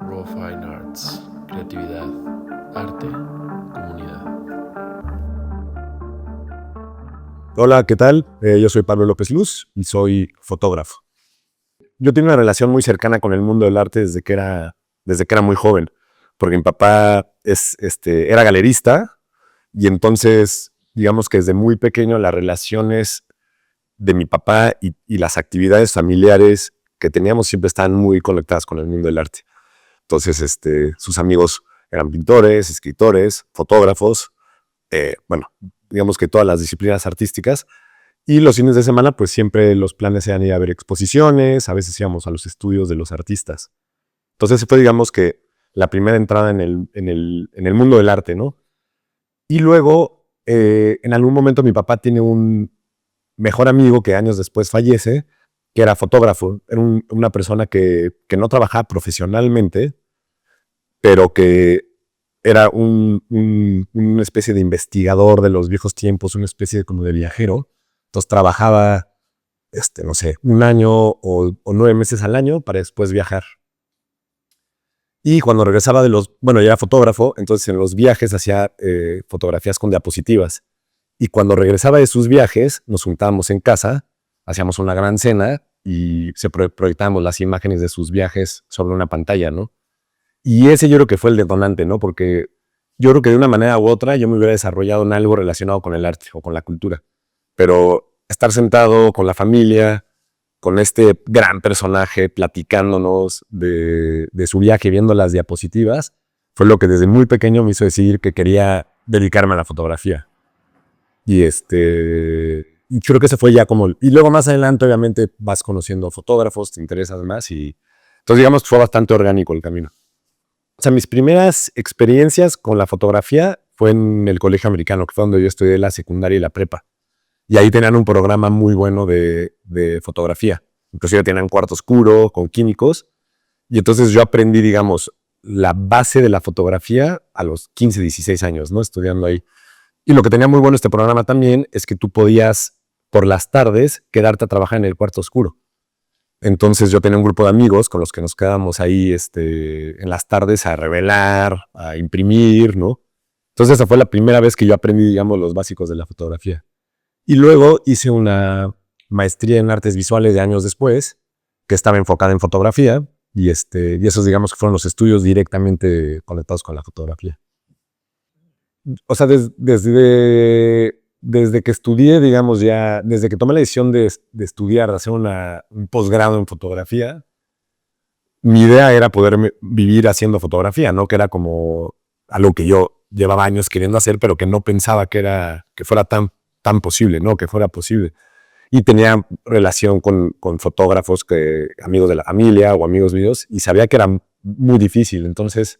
Raw Fine Arts, creatividad, arte, comunidad. Hola, ¿qué tal? Yo soy Pablo López Luz y soy fotógrafo. Yo tengo una relación muy cercana con el mundo del arte desde que era muy joven, porque mi papá era galerista y entonces, digamos que desde muy pequeño las relaciones de mi papá y las actividades familiares que teníamos siempre estaban muy conectadas con el mundo del arte. Entonces, sus amigos eran pintores, escritores, fotógrafos, bueno, digamos que todas las disciplinas artísticas. Y los fines de semana, pues siempre los planes eran ir a ver exposiciones, a veces íbamos a los estudios de los artistas. Entonces fue, digamos que, la primera entrada en el mundo del arte, ¿no? Y luego, en algún momento mi papá tiene un mejor amigo que años después fallece, que era fotógrafo. Era una persona que no trabajaba profesionalmente, pero que era una especie de investigador de los viejos tiempos, una especie como de viajero. Entonces trabajaba, no sé, un año o 9 meses al año para después viajar. Y cuando regresaba bueno, ya era fotógrafo, entonces en los viajes hacía fotografías con diapositivas. Y cuando regresaba de sus viajes, nos juntábamos en casa, hacíamos una gran cena y proyectábamos las imágenes de sus viajes sobre una pantalla, ¿no? Y ese yo creo que fue el detonante, ¿no? Porque yo creo que de una manera u otra yo me hubiera desarrollado en algo relacionado con el arte o con la cultura. Pero estar sentado con la familia, con este gran personaje platicándonos de su viaje, viendo las diapositivas, fue lo que desde muy pequeño me hizo decidir que quería dedicarme a la fotografía. Y y creo que ese fue ya como... Y luego más adelante obviamente vas conociendo fotógrafos, te interesas más y... Entonces digamos que fue bastante orgánico el camino. O sea, mis primeras experiencias con la fotografía fue en el colegio americano, que fue donde yo estudié la secundaria y la prepa. Y ahí tenían un programa muy bueno de fotografía. Inclusive tenían cuarto oscuro con químicos. Y entonces yo aprendí, digamos, la base de la fotografía a los 15, 16 años, ¿no? Estudiando ahí. Y lo que tenía muy bueno este programa también es que tú podías, por las tardes, quedarte a trabajar en el cuarto oscuro. Entonces yo tenía un grupo de amigos con los que nos quedábamos ahí en las tardes a revelar, a imprimir, ¿no? Entonces esa fue la primera vez que yo aprendí, digamos, los básicos de la fotografía. Y luego hice una maestría en artes visuales de años después, que estaba enfocada en fotografía, y esos, digamos, que fueron los estudios directamente conectados con la fotografía. O sea, desde que estudié, digamos, ya, desde que tomé la decisión de estudiar, de hacer un posgrado en fotografía, mi idea era poder vivir haciendo fotografía, ¿no? Que era como algo que yo llevaba años queriendo hacer, pero que no pensaba que fuera tan posible, ¿no? Que fuera posible. Y tenía relación con fotógrafos, amigos de la familia o amigos míos, y sabía que era muy difícil. Entonces,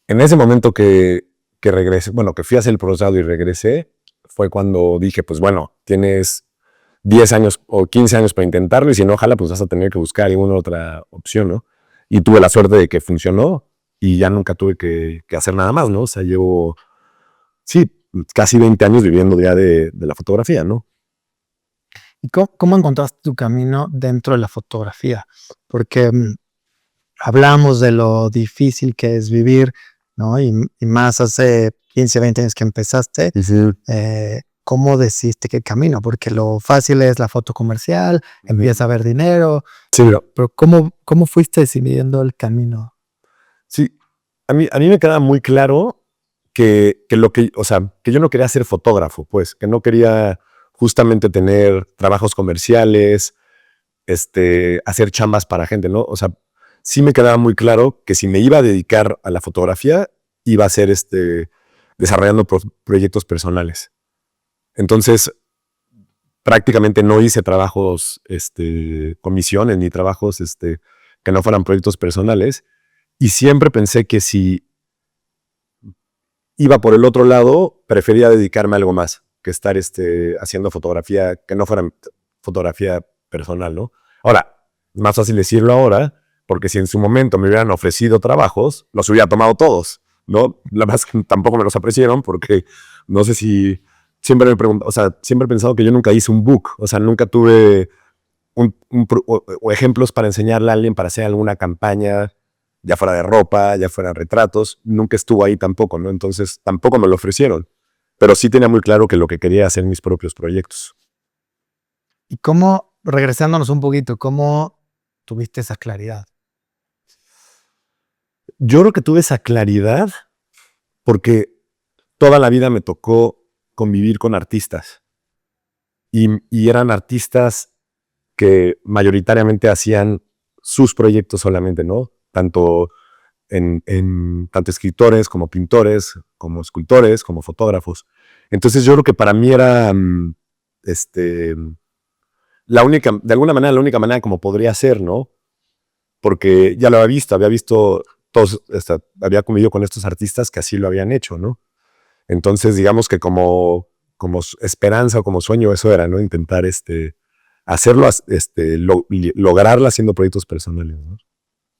en ese momento que regresé, bueno, que fui a hacer el posgrado y regresé, fue cuando dije, pues bueno, tienes 10 años o 15 años para intentarlo y si no, ojalá, pues vas a tener que buscar alguna otra opción, ¿no? Y tuve la suerte de que funcionó y ya nunca tuve que hacer nada más, ¿no? O sea, llevo, sí, casi 20 años viviendo ya de la fotografía, ¿no? ¿Y cómo encontraste tu camino dentro de la fotografía? Porque hablamos de lo difícil que es vivir, ¿no? Y más hace 15, 20 años que empezaste. Sí. ¿Cómo decidiste qué camino? Porque lo fácil es la foto comercial, empieza a ver dinero. Sí, pero ¿cómo fuiste decidiendo el camino? Sí, a mí me queda muy claro o sea, que yo no quería ser fotógrafo, pues, que no quería justamente tener trabajos comerciales, hacer chambas para gente, ¿no? O sea, sí me quedaba muy claro que si me iba a dedicar a la fotografía, iba a ser desarrollando proyectos personales. Entonces, prácticamente no hice trabajos, comisiones, ni trabajos, que no fueran proyectos personales. Y siempre pensé que si iba por el otro lado, prefería dedicarme a algo más que estar haciendo fotografía, que no fuera fotografía personal, ¿no? Ahora, es más fácil decirlo ahora, porque si en su momento me hubieran ofrecido trabajos, los hubiera tomado todos, ¿no? La verdad es que tampoco me los ofrecieron porque no sé si... Siempre me pregunto, o sea, siempre he pensado que yo nunca hice un book, o sea, nunca tuve o ejemplos para enseñarle a alguien para hacer alguna campaña ya fuera de ropa, ya fueran retratos, nunca estuvo ahí tampoco, ¿no? Entonces tampoco me lo ofrecieron, pero sí tenía muy claro que lo que quería era hacer mis propios proyectos. ¿Y cómo, regresándonos un poquito, cómo tuviste esa claridad? Yo creo que tuve esa claridad porque toda la vida me tocó convivir con artistas y eran artistas que mayoritariamente hacían sus proyectos solamente, ¿no? Tanto tanto escritores como pintores, como escultores, como fotógrafos. Entonces yo creo que para mí era la única, de alguna manera, la única manera como podría ser, ¿no? Porque ya lo había visto todos, había convivido con estos artistas que así lo habían hecho, ¿no? Entonces, digamos que como esperanza o como sueño eso era, ¿no? Intentar hacerlo, lograrlo haciendo proyectos personales, ¿no?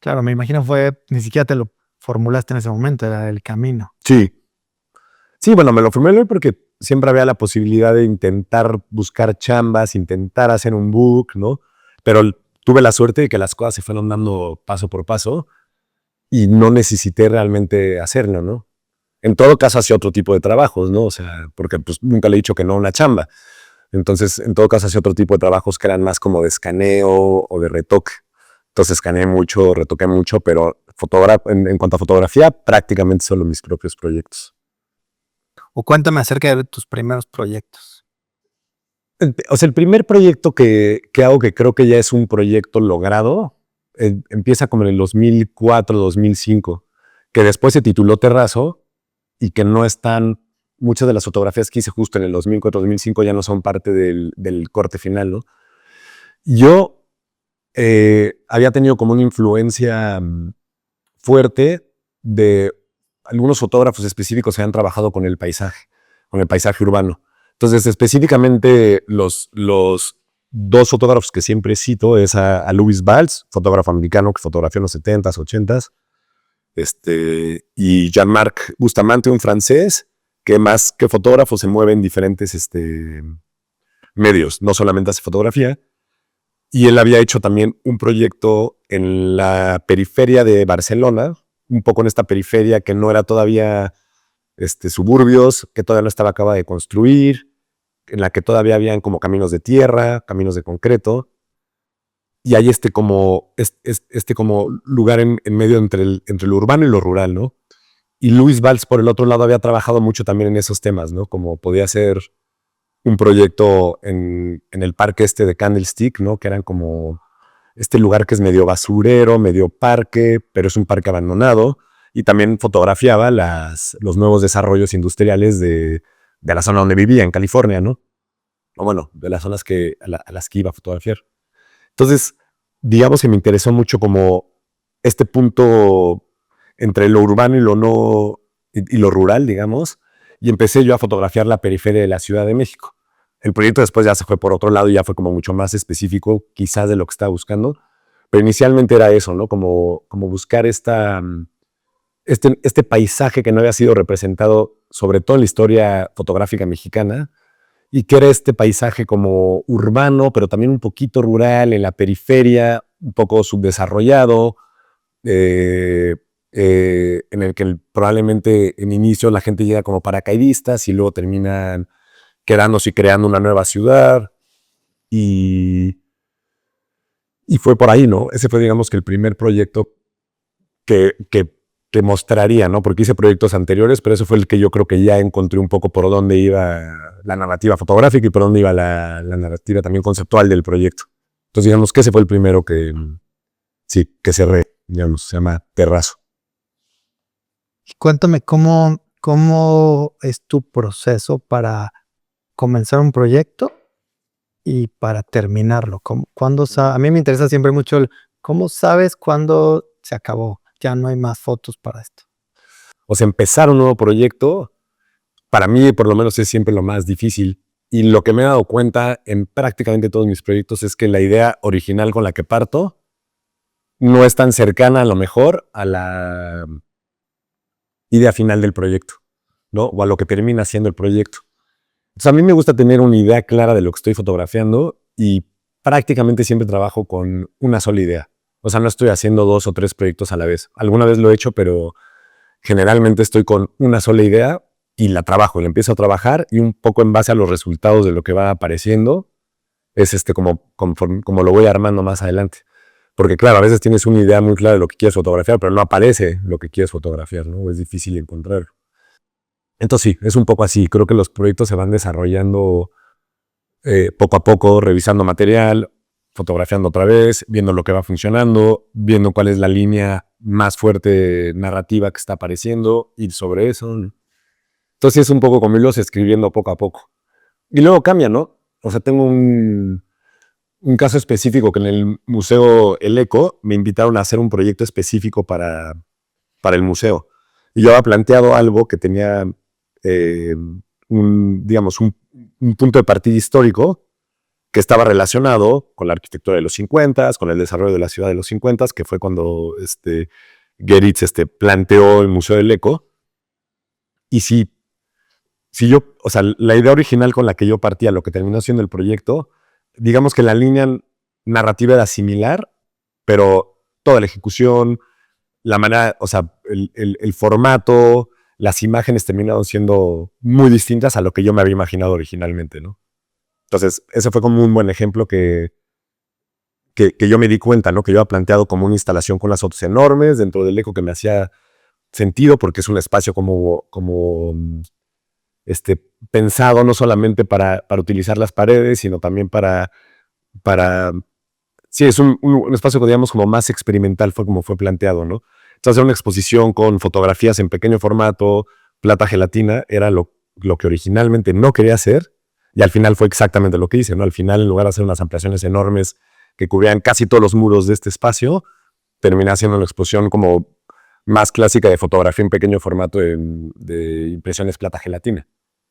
Claro, me imagino ni siquiera te lo formulaste en ese momento, era el camino. Sí. Sí, bueno, me lo formé porque siempre había la posibilidad de intentar buscar chambas, intentar hacer un book, ¿no? Pero tuve la suerte de que las cosas se fueron dando paso por paso y no necesité realmente hacerlo, ¿no? En todo caso hacía otro tipo de trabajos, ¿no? O sea, porque pues nunca le he dicho que no a una chamba. Entonces, en todo caso hacía otro tipo de trabajos que eran más como de escaneo o de retoque. Entonces escaneé mucho, retoqué mucho, pero en cuanto a fotografía, prácticamente solo mis propios proyectos. O cuéntame acerca de tus primeros proyectos. O sea, el primer proyecto que hago, que creo que ya es un proyecto logrado, empieza como en el 2004, 2005, que después se tituló Terrazo y que no están, muchas de las fotografías que hice justo en el 2004, 2005 ya no son parte del corte final, ¿no? Yo había tenido como una influencia fuerte de algunos fotógrafos específicos que han trabajado con el paisaje urbano. Entonces, específicamente los dos fotógrafos que siempre cito es a Louis Valls, fotógrafo americano que fotografió en los 70s, 80s, y Jean-Marc Bustamante, un francés que más que fotógrafo se mueve en diferentes medios, no solamente hace fotografía. Y él había hecho también un proyecto en la periferia de Barcelona, un poco en esta periferia que no era todavía suburbios, que todavía no estaba acabada de construir, en la que todavía habían como caminos de tierra, caminos de concreto, y hay como lugar en medio entre lo urbano y lo rural, ¿no? Y Louis Valls, por el otro lado, había trabajado mucho también en esos temas, ¿no? Como podía ser un proyecto en el parque de Candlestick, ¿no? Que eran como este lugar que es medio basurero, medio parque, pero es un parque abandonado, y también fotografiaba los nuevos desarrollos industriales de la zona donde vivía, en California, ¿no? O bueno, de las zonas a las que iba a fotografiar. Entonces, digamos que me interesó mucho como este punto entre lo urbano y lo no, y lo rural, digamos, y empecé yo a fotografiar la periferia de la Ciudad de México. El proyecto después ya se fue por otro lado y ya fue como mucho más específico, quizás de lo que estaba buscando, pero inicialmente era eso, ¿no? Como buscar este paisaje que no había sido representado, sobre todo en la historia fotográfica mexicana, y que era este paisaje como urbano, pero también un poquito rural, en la periferia, un poco subdesarrollado, en el que probablemente en inicio la gente llega como paracaidistas y luego terminan quedándose y creando una nueva ciudad. Y fue por ahí, ¿no? Ese fue, digamos, que el primer proyecto que mostraría, ¿no? Porque hice proyectos anteriores, pero ese fue el que yo creo que ya encontré un poco por dónde iba la narrativa fotográfica y por dónde iba la narrativa también conceptual del proyecto. Entonces, digamos que ese fue el primero que cerré, digamos, se llama Terrazo. Cuéntame cómo es tu proceso para comenzar un proyecto y para terminarlo. A mí me interesa siempre mucho cómo sabes cuándo se acabó, ya no hay más fotos para esto. O sea, empezar un nuevo proyecto, para mí por lo menos es siempre lo más difícil. Y lo que me he dado cuenta en prácticamente todos mis proyectos es que la idea original con la que parto no es tan cercana a lo mejor a la idea final del proyecto, ¿no? O a lo que termina siendo el proyecto. Entonces, a mí me gusta tener una idea clara de lo que estoy fotografiando y prácticamente siempre trabajo con una sola idea. O sea, no estoy haciendo 2 o 3 proyectos a la vez. Alguna vez lo he hecho, pero generalmente estoy con una sola idea y la trabajo, la empiezo a trabajar y un poco en base a los resultados de lo que va apareciendo, es como lo voy armando más adelante. Porque claro, a veces tienes una idea muy clara de lo que quieres fotografiar, pero no aparece lo que quieres fotografiar, ¿no? Es difícil encontrar. Entonces sí, es un poco así. Creo que los proyectos se van desarrollando poco a poco, revisando material, fotografiando otra vez, viendo lo que va funcionando, viendo cuál es la línea más fuerte narrativa que está apareciendo, ir sobre eso. Entonces es un poco como irlos escribiendo poco a poco. Y luego cambia, ¿no? O sea, tengo un caso específico que en el Museo El Eco me invitaron a hacer un proyecto específico para el museo. Y yo había planteado algo que tenía, digamos, un punto de partida histórico que estaba relacionado con la arquitectura de los 50, con el desarrollo de la ciudad de los 50, que fue cuando Geritz planteó el Museo del Eco. Y si yo, o sea, la idea original con la que yo partía, lo que terminó siendo el proyecto, digamos que la línea narrativa era similar, pero toda la ejecución, la manera, o sea, el formato, las imágenes terminaron siendo muy distintas a lo que yo me había imaginado originalmente, ¿no? Entonces, ese fue como un buen ejemplo que yo me di cuenta, ¿no? Que yo había planteado como una instalación con las fotos enormes dentro del eco que me hacía sentido porque es un espacio pensado no solamente para utilizar las paredes, sino también sí, es un espacio, digamos, como más experimental, fue como fue planteado, ¿no? Entonces, una exposición con fotografías en pequeño formato, plata gelatina, era lo que originalmente no quería hacer, y al final fue exactamente lo que hice, ¿no? Al final, en lugar de hacer unas ampliaciones enormes que cubrían casi todos los muros de este espacio, terminé haciendo una exposición como más clásica de fotografía en pequeño formato de impresiones plata gelatina.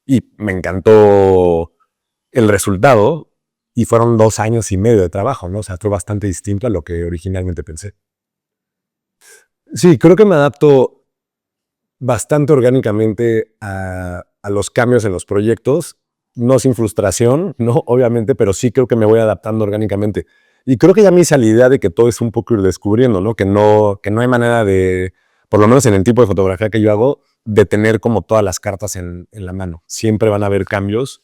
Y me encantó el resultado, y fueron 2 años y medio de trabajo, ¿no? O sea, fue bastante distinto a lo que originalmente pensé. Sí, creo que me adapto bastante orgánicamente a los cambios en los proyectos, no sin frustración, ¿no? Obviamente, pero sí creo que me voy adaptando orgánicamente. Y creo que ya me hice la idea de que todo es un poco ir descubriendo, ¿no? Que no hay manera de, por lo menos en el tipo de fotografía que yo hago, de tener como todas las cartas en la mano. Siempre van a haber cambios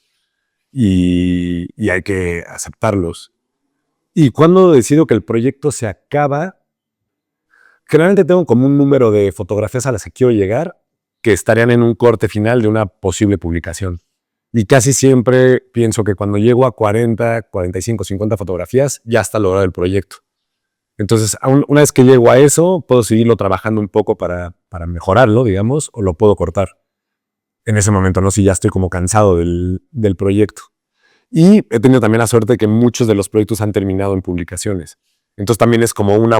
y hay que aceptarlos. Y cuando decido que el proyecto se acaba, generalmente tengo como un número de fotografías a las que quiero llegar que estarían en un corte final de una posible publicación. Y casi siempre pienso que cuando llego a 40, 45, 50 fotografías, ya está logrado el proyecto. Entonces, una vez que llego a eso, puedo seguirlo trabajando un poco para mejorarlo, digamos, o lo puedo cortar. En ese momento, no, si ya estoy como cansado del proyecto. Y he tenido también la suerte de que muchos de los proyectos han terminado en publicaciones. Entonces también es como un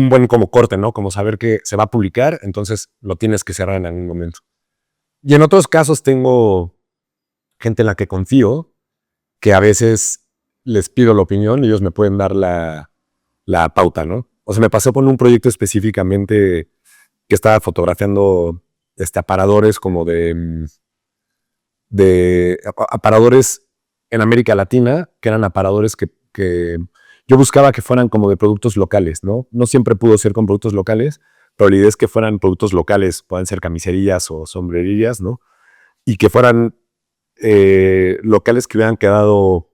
buen como corte, ¿no? Como saber que se va a publicar, entonces lo tienes que cerrar en algún momento. Y en otros casos tengo gente en la que confío, que a veces les pido la opinión y ellos me pueden dar la pauta, ¿no? O sea, me pasó con un proyecto específicamente que estaba fotografiando aparadores como de aparadores en América Latina, que eran aparadores que yo buscaba que fueran como de productos locales, ¿no? No siempre pudo ser con productos locales, pero la idea es que fueran productos locales, pueden ser camiserillas o sombrerillas, ¿no? Y que fueran locales que hubieran quedado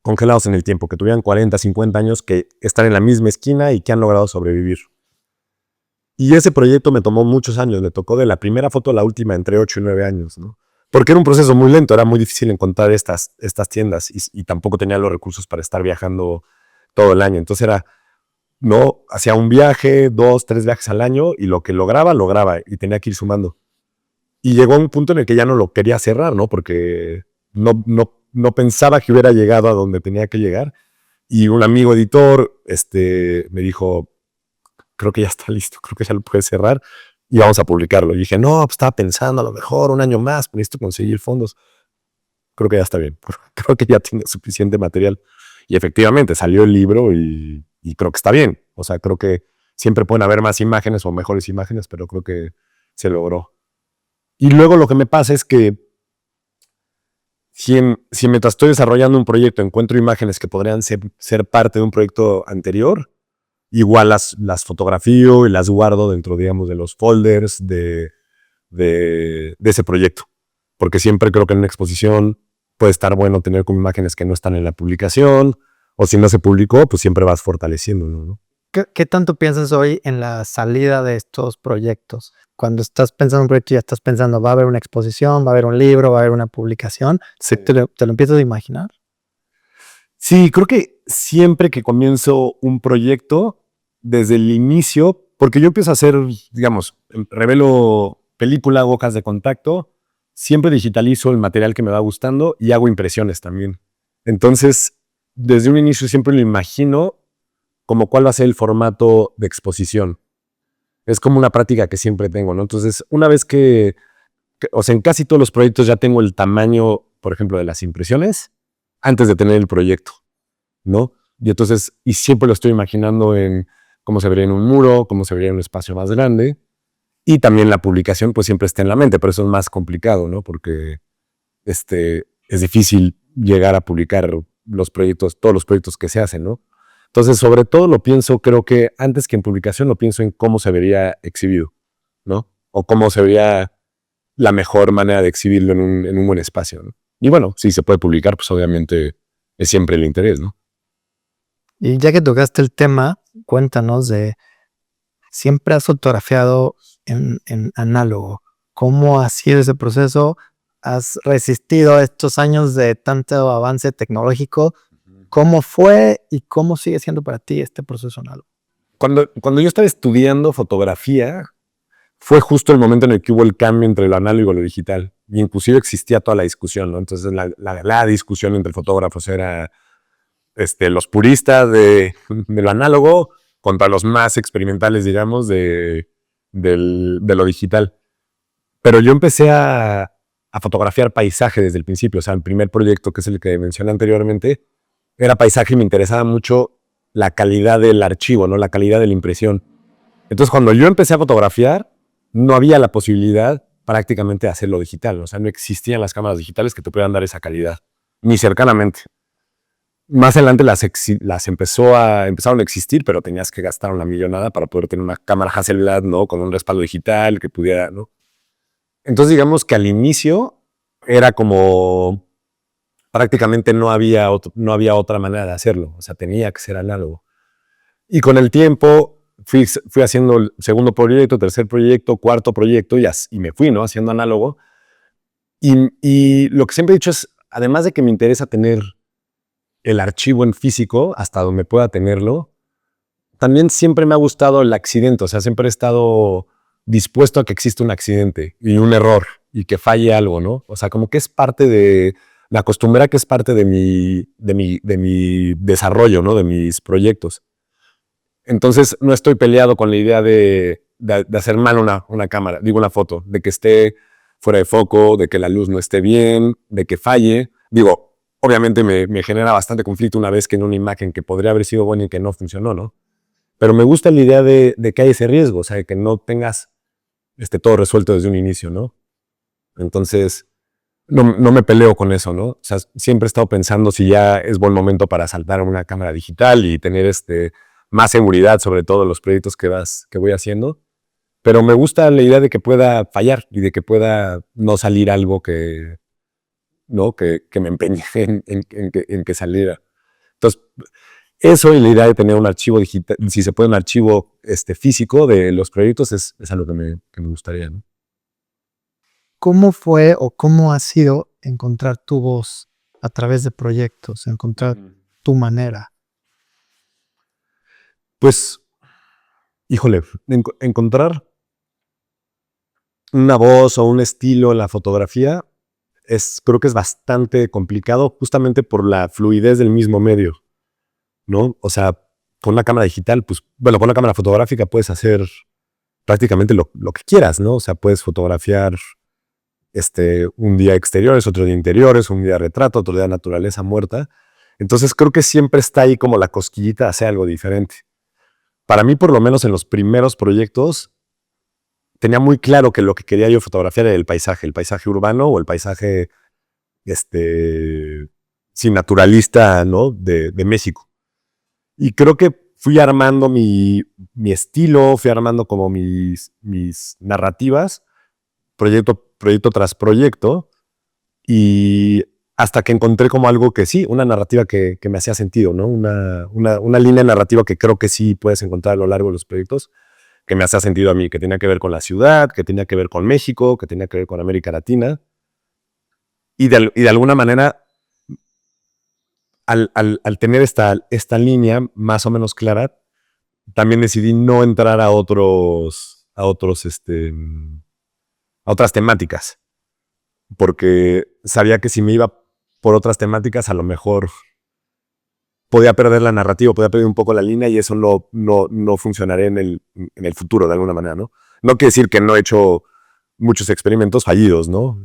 congelados en el tiempo, que tuvieran 40, 50 años, que están en la misma esquina y que han logrado sobrevivir. Y ese proyecto me tomó muchos años, me tocó de la primera foto a la última entre 8 y 9 años, ¿no? Porque era un proceso muy lento, era muy difícil encontrar estas tiendas y tampoco tenía los recursos para estar viajando todo el año. Entonces hacía un viaje, 2, 3 viajes al año y lo que lograba y tenía que ir sumando. Y llegó a un punto en el que ya no lo quería cerrar, ¿no? Porque no pensaba que hubiera llegado a donde tenía que llegar. Y un amigo editor me dijo, creo que ya está listo, creo que ya lo puedes cerrar y vamos a publicarlo. Y dije, no, pues estaba pensando a lo mejor un año más, necesito conseguir fondos. Creo que ya está bien, creo que ya tiene suficiente material. Y efectivamente salió el libro y creo que está bien. O sea, creo que siempre pueden haber más imágenes o mejores imágenes, pero creo que se logró. Y luego lo que me pasa es que si mientras estoy desarrollando un proyecto encuentro imágenes que podrían ser parte de un proyecto anterior, igual las fotografío y las guardo dentro, digamos, de los folders de ese proyecto. Porque siempre creo que en una exposición puede estar bueno tener como imágenes que no están en la publicación, o si no se publicó, pues siempre vas fortaleciéndolo, ¿no? ¿Qué tanto piensas hoy en la salida de estos proyectos? Cuando estás pensando en un proyecto, ya estás pensando, va a haber una exposición, va a haber un libro, va a haber una publicación. Sí. ¿Te lo empiezas a imaginar? Sí, creo que siempre que comienzo un proyecto, desde el inicio, porque yo empiezo a hacer, digamos, revelo película, hago hojas de contacto, siempre digitalizo el material que me va gustando y hago impresiones también. Entonces, desde un inicio siempre lo imagino como cuál va a ser el formato de exposición. Es como una práctica que siempre tengo, ¿no? Entonces, una vez o sea, en casi todos los proyectos ya tengo el tamaño, por ejemplo, de las impresiones, antes de tener el proyecto, ¿no? Y entonces, y siempre lo estoy imaginando en cómo se vería en un muro, cómo se vería en un espacio más grande, y también la publicación, pues siempre está en la mente, pero eso es más complicado, ¿no? Porque es difícil llegar a publicar todos los proyectos que se hacen, ¿no? Entonces, sobre todo lo pienso, creo que antes que en publicación, lo pienso en cómo se vería exhibido, ¿no? O cómo se vería la mejor manera de exhibirlo en un buen espacio, ¿no? Y bueno, si se puede publicar, pues obviamente es siempre el interés, ¿no? Y ya que tocaste el tema, cuéntanos siempre has fotografiado en análogo. ¿Cómo ha sido ese proceso? ¿Has resistido estos años de tanto avance tecnológico? ¿Cómo fue y cómo sigue siendo para ti este proceso análogo? Cuando yo estaba estudiando fotografía, fue justo el momento en el que hubo el cambio entre lo análogo y lo digital. Y inclusive existía toda la discusión, ¿no? Entonces la discusión entre fotógrafos era los puristas de lo análogo contra los más experimentales, digamos, de lo digital. Pero yo empecé a fotografiar paisaje desde el principio. O sea, el primer proyecto, que es el que mencioné anteriormente, era paisaje y me interesaba mucho la calidad del archivo, ¿no? La calidad de la impresión. Entonces, cuando yo empecé a fotografiar, no había la posibilidad prácticamente de hacerlo digital. O sea, no existían las cámaras digitales que te pudieran dar esa calidad, ni cercanamente. Más adelante empezaron a existir, pero tenías que gastar una millonada para poder tener una cámara Hasselblad, ¿no? Con un respaldo digital que pudiera, ¿no? Entonces, digamos que al inicio era como prácticamente no había otra manera de hacerlo. O sea, tenía que ser análogo. Y con el tiempo fui haciendo el segundo proyecto, tercer proyecto, cuarto proyecto y me fui, ¿no? Haciendo análogo. Y lo que siempre he dicho es, además de que me interesa tener el archivo en físico hasta donde pueda tenerlo, también siempre me ha gustado el accidente. O sea, siempre he estado dispuesto a que exista un accidente y un error y que falle algo, ¿no? O sea, como que es parte de... Me acostumbré a que es parte de mi desarrollo, ¿no? De mis proyectos. Entonces, no estoy peleado con la idea de hacer mal una cámara, digo una foto, de que esté fuera de foco, de que la luz no esté bien, de que falle. Digo, obviamente me genera bastante conflicto una vez que en una imagen que podría haber sido buena y que no funcionó, ¿no? Pero me gusta la idea de que hay ese riesgo, o sea, de que no tengas todo resuelto desde un inicio, ¿no? Entonces, no me peleo con eso, ¿no? O sea, siempre he estado pensando si ya es buen momento para saltar a una cámara digital y tener más seguridad sobre todo los proyectos que voy haciendo. Pero me gusta la idea de que pueda fallar y de que pueda no salir algo que me empeñe en que saliera. Entonces, eso y la idea de tener un archivo digital, si se puede un archivo físico de los proyectos, es algo que me gustaría, ¿no? ¿Cómo fue o cómo ha sido encontrar tu voz a través de proyectos, encontrar tu manera? Pues, híjole, encontrar una voz o un estilo en la fotografía creo que es bastante complicado justamente por la fluidez del mismo medio, ¿no? O sea, con una cámara digital, pues, bueno, con una cámara fotográfica puedes hacer prácticamente lo que quieras, ¿no? O sea, puedes fotografiar un día exteriores, otro día interiores, un día retrato, otro día naturaleza muerta. Entonces creo que siempre está ahí como la cosquillita de hacer algo diferente. Para mí, por lo menos en los primeros proyectos, tenía muy claro que lo que quería yo fotografiar era el paisaje urbano o el paisaje sí, naturalista, ¿no? De México. Y creo que fui armando mi estilo, fui armando como mis narrativas, proyecto tras proyecto, y hasta que encontré como algo que sí, una narrativa que me hacía sentido, ¿no? Una línea narrativa que creo que sí puedes encontrar a lo largo de los proyectos, que me hacía sentido a mí, que tenía que ver con la ciudad, que tenía que ver con México, que tenía que ver con América Latina. Y de alguna manera, al tener esta línea más o menos clara, también decidí no entrar a otras temáticas, porque sabía que si me iba por otras temáticas, a lo mejor podía perder la narrativa, podía perder un poco la línea y eso no funcionaría en el futuro de alguna manera, ¿no? No quiere decir que no he hecho muchos experimentos fallidos, ¿no?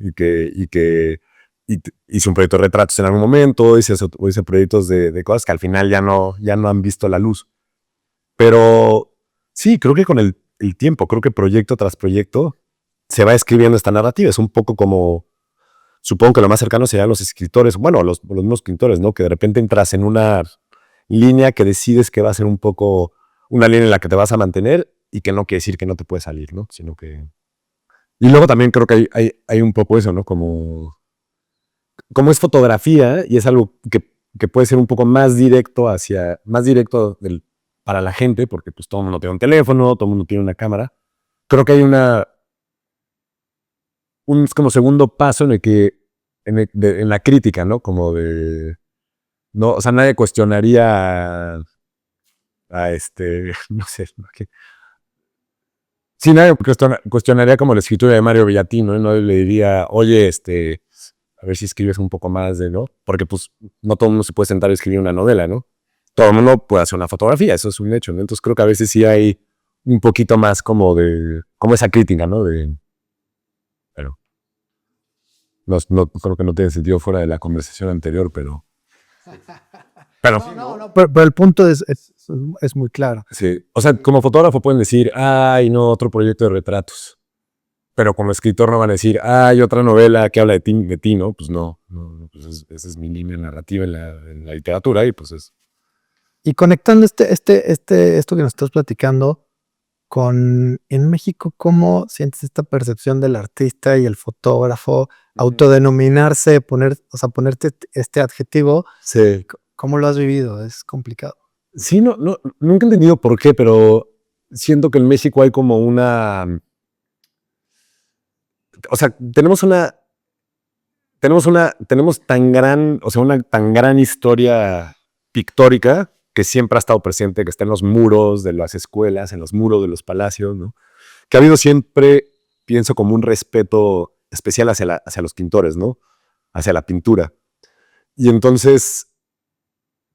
Hice un proyecto de retratos en algún momento, hice proyectos de cosas que al final ya no han visto la luz. Pero sí, creo que con el tiempo, creo que proyecto tras proyecto se va escribiendo esta narrativa. Es un poco como, supongo que lo más cercano serían los escritores, bueno, los mismos escritores, ¿no? Que de repente entras en una línea que decides que va a ser un poco una línea en la que te vas a mantener y que no quiere decir que no te puedes salir, ¿no? Sino que... Y luego también creo que hay un poco eso, ¿no? Como es fotografía y es algo que puede ser un poco más directo para la gente, porque pues todo el mundo tiene un teléfono, todo el mundo tiene una cámara. Creo que hay un como segundo paso en el que, en la crítica, ¿no? Como de, no, o sea, nadie cuestionaría no sé, sí, nadie cuestionaría como la escritura de Mario Bellatín, ¿no? Nadie le diría, oye, a ver si escribes un poco más ¿no? Porque pues no todo el mundo se puede sentar a escribir una novela, ¿no? Todo el mundo puede hacer una fotografía, eso es un hecho, ¿no? Entonces creo que a veces sí hay un poquito más como esa crítica, ¿no? Pero creo que no tiene sentido fuera de la conversación anterior, pero pero el punto es muy claro. sí, o sea, como fotógrafo pueden decir, ay, no, otro proyecto de retratos. Pero como escritor no van a decir, hay otra novela que habla de ti, ¿no? Pues no, pues esa es mi línea narrativa en la literatura y pues es... Y conectando esto que nos estás platicando en México, ¿cómo sientes esta percepción del artista y el fotógrafo, autodenominarse, ponerte este adjetivo? Sí. ¿Cómo lo has vivido? Es complicado. Sí, nunca he entendido por qué, pero siento que en México hay como una... O sea, tenemos una tan gran historia pictórica que siempre ha estado presente, que está en los muros de las escuelas, en los muros de los palacios, ¿no? Que ha habido siempre, pienso, como un respeto especial hacia los pintores, ¿no? Hacia la pintura. Y entonces,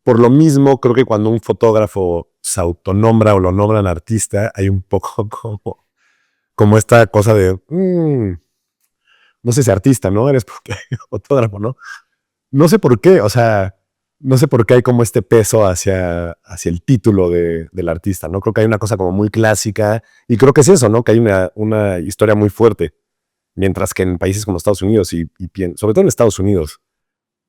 por lo mismo, creo que cuando un fotógrafo se autonombra o lo nombran artista, hay un poco como esta cosa de... no sé si artista, ¿no? Eres porque fotógrafo, ¿no? No sé por qué, o sea, no sé por qué hay como este peso hacia el título del artista, ¿no? Creo que hay una cosa como muy clásica y creo que es eso, ¿no? Que hay una historia muy fuerte. Mientras que en países como Estados Unidos y sobre todo en Estados Unidos,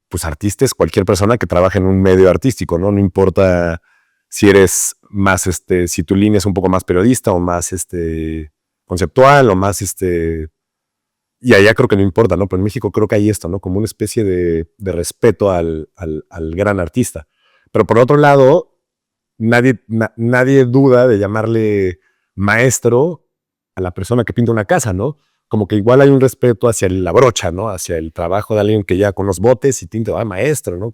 pues artista es cualquier persona que trabaja en un medio artístico, ¿no? No importa si eres más, si tu línea es un poco más periodista o más, conceptual o más, y allá creo que no importa, ¿no? Pero en México creo que hay esto, ¿no? Como una especie de respeto al gran artista. Pero por otro lado, nadie duda de llamarle maestro a la persona que pinta una casa, ¿no? Como que igual hay un respeto hacia la brocha, ¿no? Hacia el trabajo de alguien que ya con los botes y tinta, maestro, ¿no?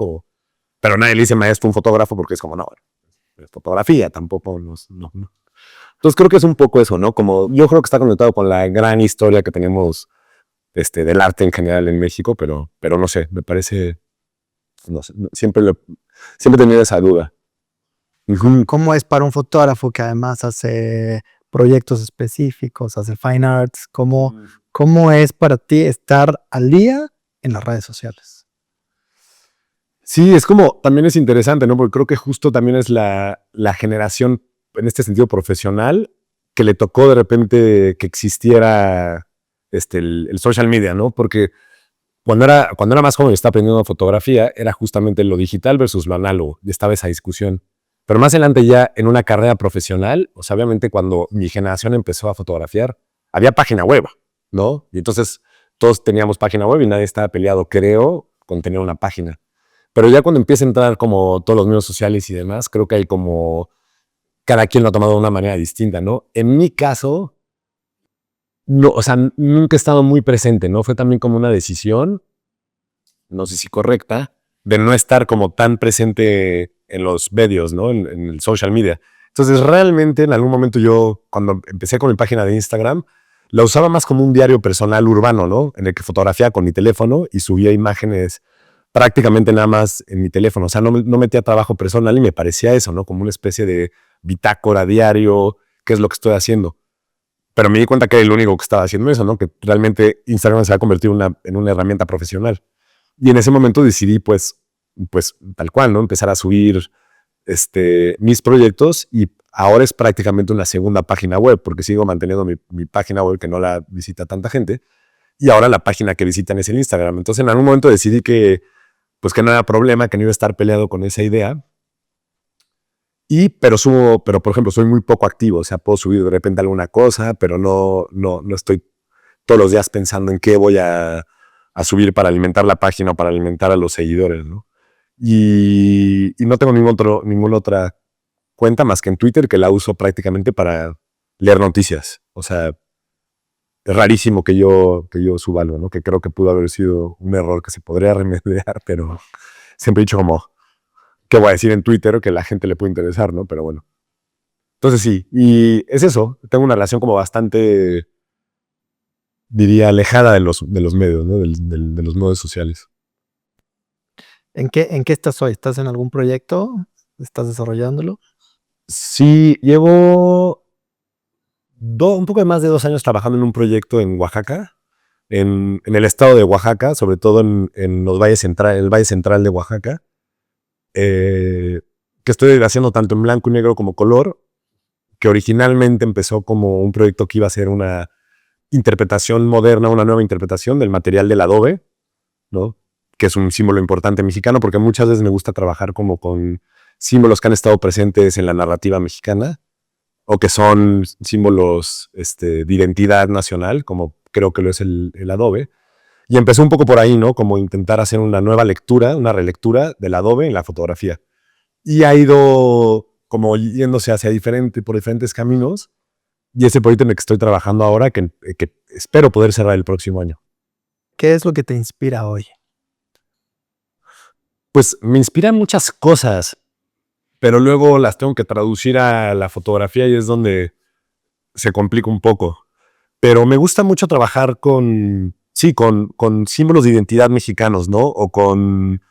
Pero nadie le dice maestro a un fotógrafo porque es como, no, es fotografía, tampoco, no. Entonces creo que es un poco eso, ¿no? Como yo creo que está conectado con la gran historia que tenemos del arte en general en México, pero no sé, me parece, no sé, siempre he tenido esa duda. ¿Cómo es para un fotógrafo que además hace proyectos específicos, hace fine arts? ¿Cómo es para ti estar al día en las redes sociales? Sí, también es interesante, ¿no? Porque creo que justo también es la generación, en este sentido profesional, que le tocó de repente que existiera el social media, ¿no? Porque cuando era más joven y estaba aprendiendo fotografía, era justamente lo digital versus lo análogo, y estaba esa discusión. Pero más adelante ya en una carrera profesional, o sea, obviamente cuando mi generación empezó a fotografiar, había página web, ¿no? Y entonces todos teníamos página web y nadie estaba peleado, creo, con tener una página. Pero ya cuando empieza a entrar como todos los medios sociales y demás, creo que hay como cada quien lo ha tomado de una manera distinta, ¿no? En mi caso, no, o sea, nunca he estado muy presente, ¿no? Fue también como una decisión, no sé si correcta, de no estar como tan presente en los medios, ¿no? En el social media. Entonces, realmente, en algún momento yo, cuando empecé con mi página de Instagram, la usaba más como un diario personal urbano, ¿no? En el que fotografiaba con mi teléfono y subía imágenes prácticamente nada más en mi teléfono. O sea, no metía trabajo personal y me parecía eso, ¿no? Como una especie de bitácora diario, qué es lo que estoy haciendo. Pero me di cuenta que era el único que estaba haciendo eso, ¿no? Que realmente Instagram se va a convertir en una herramienta profesional. Y en ese momento decidí, pues tal cual, ¿no? Empezar a subir mis proyectos y ahora es prácticamente una segunda página web porque sigo manteniendo mi página web que no la visita tanta gente y ahora la página que visitan es el Instagram. Entonces en algún momento decidí que no era problema, que no iba a estar peleado con esa idea. Pero por ejemplo, soy muy poco activo, o sea, puedo subir de repente alguna cosa, pero no estoy todos los días pensando en qué voy a subir para alimentar la página o para alimentar a los seguidores, ¿no? Y no tengo ninguna otra cuenta más que en Twitter, que la uso prácticamente para leer noticias. O sea, es rarísimo que yo suba algo, ¿no? Que creo que pudo haber sido un error que se podría remediar, pero siempre he dicho como, ¿qué voy a decir en Twitter que a la gente le puede interesar, ¿no? Pero bueno. Entonces sí, y es eso. Tengo una relación como bastante, diría, alejada de los medios, ¿no? De los medios sociales. ¿En qué estás hoy? ¿Estás en algún proyecto? ¿Estás desarrollándolo? Sí, llevo un poco de más de 2 años trabajando en un proyecto en Oaxaca, en el estado de Oaxaca, sobre todo en el Valle Central de Oaxaca, que estoy haciendo tanto en blanco y negro como color, que originalmente empezó como un proyecto que iba a ser una interpretación moderna, una nueva interpretación del material del adobe, ¿no? Que es un símbolo importante mexicano, porque muchas veces me gusta trabajar como con símbolos que han estado presentes en la narrativa mexicana, o que son símbolos de identidad nacional, como creo que lo es el adobe. Y empecé un poco por ahí, ¿no? Como intentar hacer una nueva lectura, una relectura del adobe en la fotografía. Y ha ido como yéndose por diferentes caminos. Y ese proyecto en el que estoy trabajando ahora, que espero poder cerrar el próximo año. ¿Qué es lo que te inspira hoy? Pues me inspiran muchas cosas, pero luego las tengo que traducir a la fotografía y es donde se complica un poco. Pero me gusta mucho trabajar con símbolos de identidad mexicanos, ¿no? O con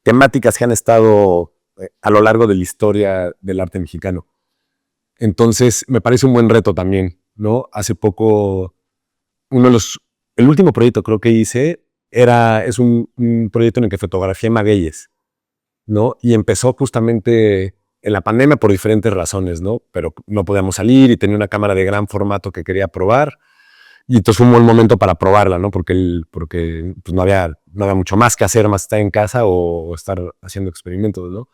temáticas que han estado a lo largo de la historia del arte mexicano. Entonces, me parece un buen reto también, ¿no? Hace poco, el último proyecto creo que hice es un proyecto en el que fotografié magueyes, ¿no? Y empezó justamente en la pandemia por diferentes razones, ¿no? Pero no podíamos salir y tenía una cámara de gran formato que quería probar. Y entonces fue un buen momento para probarla, ¿no? Porque pues no había mucho más que hacer, más estar en casa o estar haciendo experimentos, ¿no?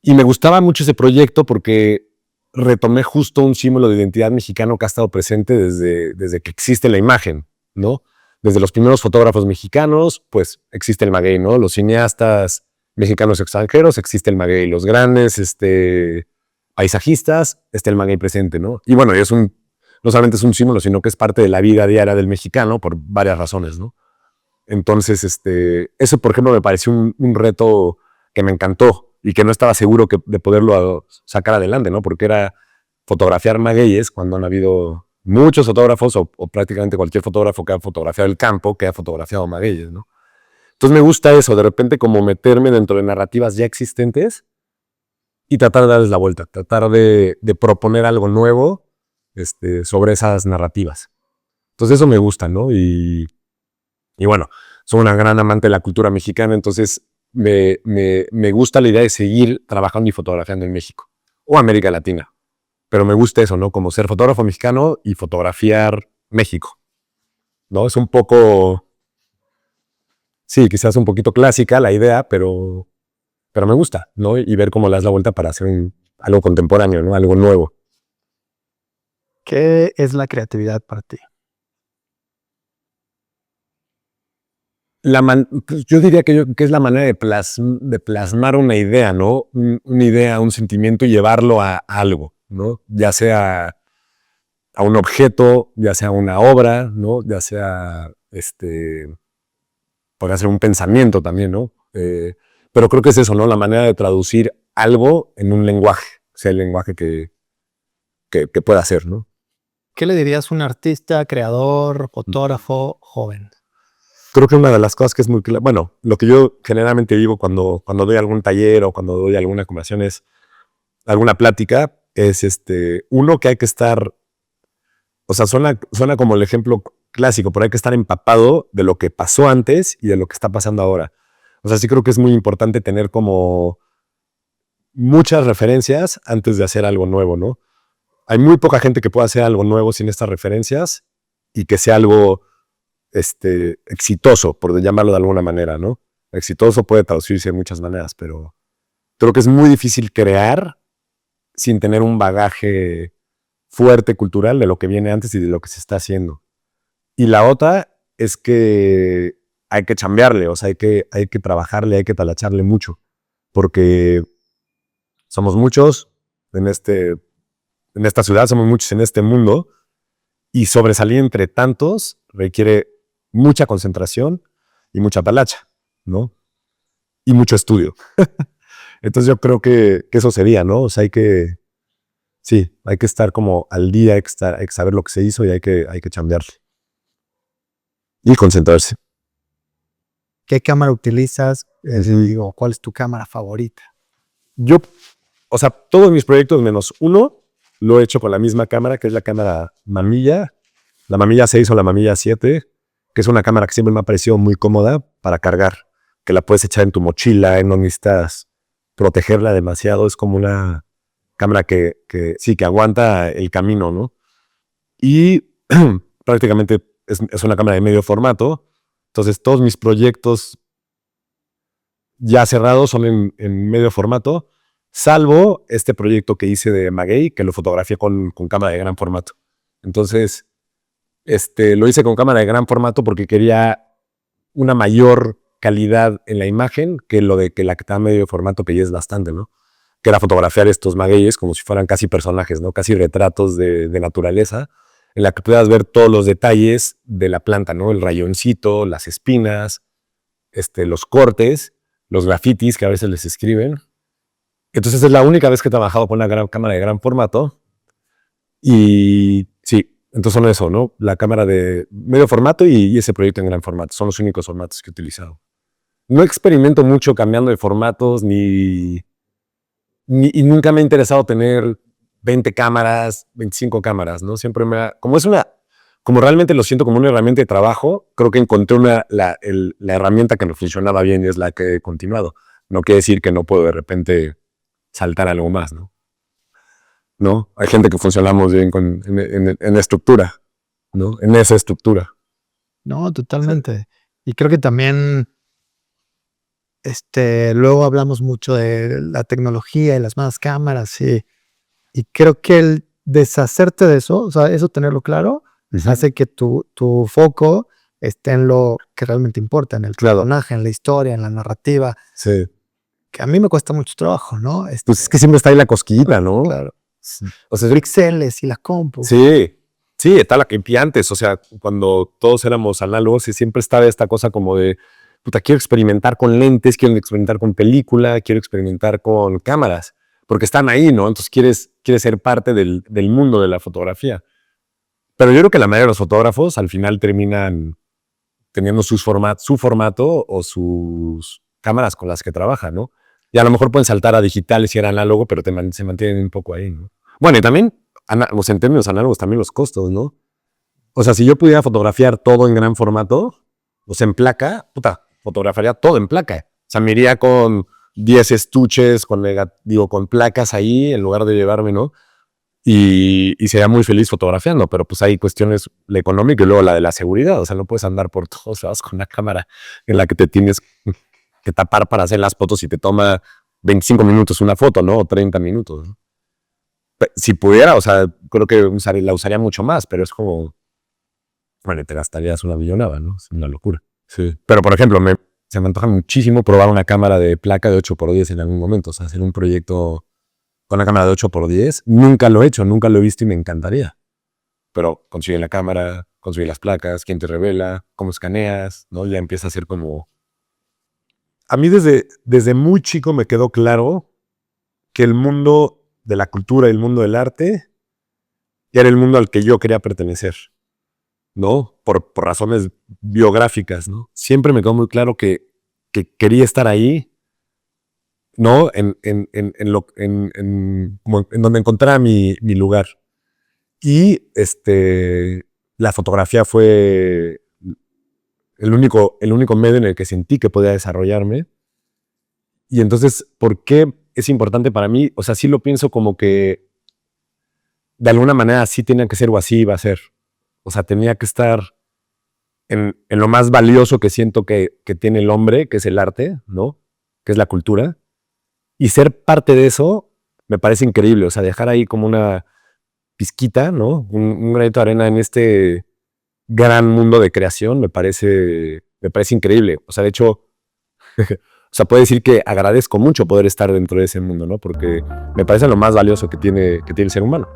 Y me gustaba mucho ese proyecto porque retomé justo un símbolo de identidad mexicano que ha estado presente desde que existe la imagen, ¿no? Desde los primeros fotógrafos mexicanos, pues existe el maguey, ¿no? Los cineastas mexicanos extranjeros, existe el maguey. Los grandes paisajistas, está el maguey presente, ¿no? Y bueno, no solamente es un símbolo, sino que es parte de la vida diaria del mexicano por varias razones, ¿no? Entonces, eso, por ejemplo, me pareció un reto que me encantó y que no estaba seguro de poderlo sacar adelante, ¿no? Porque era fotografiar magueyes cuando han habido muchos fotógrafos o prácticamente cualquier fotógrafo que ha fotografiado el campo, que ha fotografiado magueyes, ¿no? Entonces me gusta eso, de repente como meterme dentro de narrativas ya existentes y tratar de darles la vuelta, tratar de proponer algo nuevo sobre esas narrativas. Entonces eso me gusta, ¿no? Y bueno, soy una gran amante de la cultura mexicana, entonces me gusta la idea de seguir trabajando y fotografiando en México o América Latina. pero me gusta eso, ¿no? Como ser fotógrafo mexicano y fotografiar México, ¿no? Es un poco, sí, quizás un poquito clásica la idea, pero me gusta, ¿no? Y ver cómo le das la vuelta para hacer algo contemporáneo, ¿no? Algo nuevo. ¿Qué es la creatividad para ti? Pues yo diría que es la manera de plasmar una idea, ¿no? Una idea, un sentimiento y llevarlo a algo, ¿no? Ya sea a un objeto, ya sea a una obra, ¿no? Ya sea, podría ser un pensamiento también, ¿no? Pero creo que es eso, ¿no? La manera de traducir algo en un lenguaje, sea el lenguaje que pueda ser, ¿no? ¿Qué le dirías a un artista, creador, fotógrafo joven? Creo que una de las cosas que es muy clara, bueno, lo que yo generalmente digo cuando doy algún taller o cuando doy alguna conversación es, alguna plática, es uno que hay que estar, o sea, suena como el ejemplo clásico, pero hay que estar empapado de lo que pasó antes y de lo que está pasando ahora. O sea, sí creo que es muy importante tener como muchas referencias antes de hacer algo nuevo, ¿no? Hay muy poca gente que pueda hacer algo nuevo sin estas referencias y que sea algo exitoso, por llamarlo de alguna manera, ¿no? Exitoso puede traducirse de muchas maneras, pero creo que es muy difícil crear sin tener un bagaje fuerte cultural de lo que viene antes y de lo que se está haciendo. Y la otra es que hay que chambearle, o sea, hay que trabajarle, hay que talacharle mucho, porque somos muchos en esta ciudad, somos muchos en este mundo, y sobresalir entre tantos requiere mucha concentración y mucha talacha, ¿no? Y mucho estudio. Entonces yo creo que eso sería, ¿no? O sea, hay que estar como al día, hay que saber lo que se hizo y hay que chambearle. Y concentrarse. ¿Qué cámara utilizas? Digo, ¿cuál es tu cámara favorita? Yo, o sea, todos mis proyectos menos uno lo he hecho con la misma cámara, que es la cámara Mamilla, la Mamilla 6 o la Mamilla 7, que es una cámara que siempre me ha parecido muy cómoda para cargar, que la puedes echar en tu mochila, no necesitas protegerla demasiado, es como una cámara que sí, que aguanta el camino, ¿no? Y prácticamente es una cámara de medio formato, entonces todos mis proyectos ya cerrados son en medio formato, salvo este proyecto que hice de Maguey, que lo fotografié con cámara de gran formato. Entonces, lo hice con cámara de gran formato porque quería una mayor calidad en la imagen que la que está en medio formato, que ya es bastante, ¿no? Que era fotografiar estos magueyes como si fueran casi personajes, ¿no? Casi retratos de naturaleza, en la que puedas ver todos los detalles de la planta, ¿no? El rayoncito, las espinas, los cortes, los grafitis que a veces les escriben. Entonces es la única vez que he trabajado con una cámara de gran formato. Y sí, entonces son eso, ¿no? La cámara de medio formato y ese proyecto en gran formato. Son los únicos formatos que he utilizado. No experimento mucho cambiando de formatos y nunca me ha interesado tener 20 cámaras, 25 cámaras, ¿no? Siempre como realmente lo siento como una herramienta de trabajo, creo que encontré la herramienta que me funcionaba bien y es la que he continuado. No quiere decir que no puedo de repente saltar algo más, ¿no? ¿No? Hay gente que funcionamos bien en estructura, ¿no? En esa estructura. No, totalmente. Y creo que también, luego hablamos mucho de la tecnología y las nuevas cámaras y creo que el deshacerte de eso, o sea, eso tenerlo claro, hace que tu foco esté en lo que realmente importa, en el personaje, en la historia, en la narrativa. Sí. Que a mí me cuesta mucho trabajo, ¿no? Pues es que siempre está ahí la cosquillita, ¿no? Claro. O sea, píxeles y la compu. Sí, está la que vi antes. O sea, cuando todos éramos análogos y siempre estaba esta cosa como de, puta, quiero experimentar con lentes, quiero experimentar con película, quiero experimentar con cámaras, porque están ahí, ¿no? Entonces quieres ser parte del mundo de la fotografía. Pero yo creo que la mayoría de los fotógrafos al final terminan teniendo su formato o sus cámaras con las que trabajan, ¿no? Y a lo mejor pueden saltar a digitales y era análogo, pero se mantienen un poco ahí, ¿no? Bueno, y también, en términos análogos, también los costos, ¿no? O sea, si yo pudiera fotografiar todo en gran formato, o sea, en placa, puta, fotografiaría todo en placa. O sea, me iría con 10 estuches, con placas ahí, en lugar de llevarme, ¿no? y sería muy feliz fotografiando, pero pues hay cuestiones, la económica y luego la de la seguridad. O sea, no puedes andar por todos lados con una cámara en la que te tienes que tapar para hacer las fotos y te toma 25 minutos una foto, ¿no? O 30 minutos, ¿no? Si pudiera, o sea, creo que la usaría mucho más, pero es como, bueno, te gastarías una millonada, ¿no? Es una locura. Sí. Pero, por ejemplo, se me antoja muchísimo probar una cámara de placa de 8x10 en algún momento. O sea, hacer un proyecto con una cámara de 8x10. Nunca lo he hecho, nunca lo he visto y me encantaría. Pero conseguir la cámara, conseguir las placas, quién te revela, cómo escaneas, ¿no? Ya empieza a ser como... A mí desde muy chico me quedó claro que el mundo de la cultura y el mundo del arte era el mundo al que yo quería pertenecer, ¿no? Por razones biográficas, ¿no? Siempre me quedó muy claro que quería estar ahí, ¿no? Como en donde encontrara mi lugar. Y la fotografía fue el único medio en el que sentí que podía desarrollarme. Y entonces, ¿por qué es importante para mí? O sea, sí lo pienso como que de alguna manera sí tenía que ser o así iba a ser. O sea, tenía que estar en lo más valioso que siento que tiene el hombre, que es el arte, ¿no? Que es la cultura. Y ser parte de eso me parece increíble. O sea, dejar ahí como una pizquita, ¿no? Un granito de arena en este gran mundo de creación me parece increíble. O sea, de hecho, o sea, puedo decir que agradezco mucho poder estar dentro de ese mundo, ¿no? Porque me parece lo más valioso que tiene el ser humano.